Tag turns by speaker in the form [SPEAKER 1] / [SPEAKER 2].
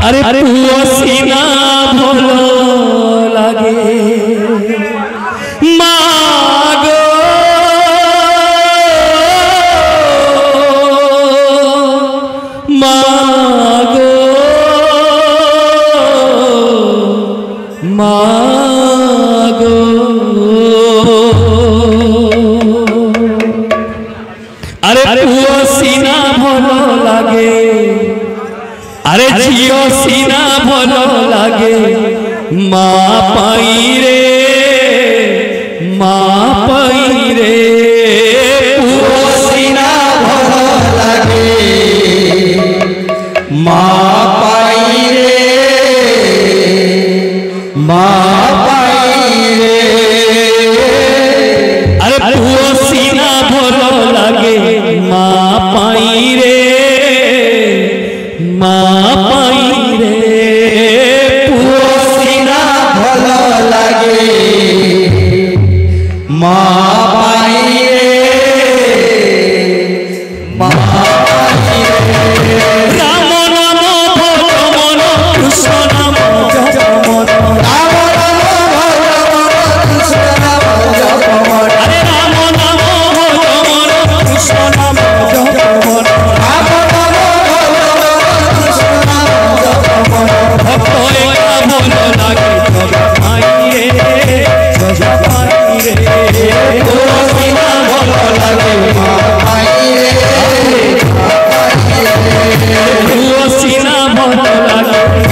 [SPEAKER 1] अरे पुओ सीना भलो लागे मागो मागो मागो अरे पुओ सीना भलो लागे अरे झियो सीना भलो लागे माँ पाई रे माँ पाई रे
[SPEAKER 2] पुओ सीना भलो लागे माँ पाई रे माँ पाई रे
[SPEAKER 1] अरे पुओ सीना भलो लागे माँ पाई रे माँ पाई रे
[SPEAKER 2] पुओ सीना भलो लागे माँ पाई रे माँ पाई रे
[SPEAKER 1] राम नाम भलो मन कृष्ण नाम जप मन
[SPEAKER 2] राम नाम भलो मन कृष्ण नाम जप मन
[SPEAKER 1] अरे राम नाम भलो मन कृष्ण नाम जप मन
[SPEAKER 2] राम नाम भलो मन कृष्ण नाम जप मन
[SPEAKER 1] भक्तो एका भलो लागे जप पाई रे जप पाई रे
[SPEAKER 2] पुओ सीना भलो लागे माँ पाई रे माँ पाई रे
[SPEAKER 1] पुओ सीना भलो लागे